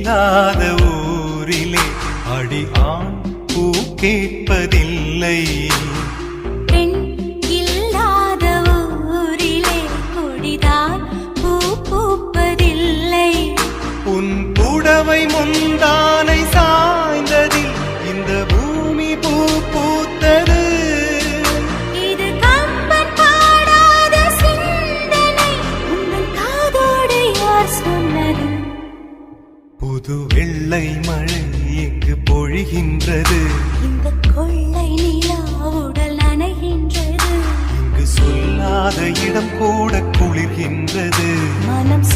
இல்லாத ஊரிலே அடி ஆண் பூ கேட்பதில்லை. பெண் இல்லாத ஊரிலே கொடிதான் பூ பூப்பதில்லை. உன் புடவை முந்தானை சாய்ந்ததில் இந்த பூமி பூ பூத்தது. இது கம்பன் பாடாத சிந்தனை, உங்கள் காதோடு யார் சொன்னது? புது வெள்ளை மழை எங்கு பொழிகின்றது. இந்த கொள்ளை நிலா உடல் நனைகின்றது. இங்கு சொல்லாத இடம் கூட குளிர்கின்றது. மனம்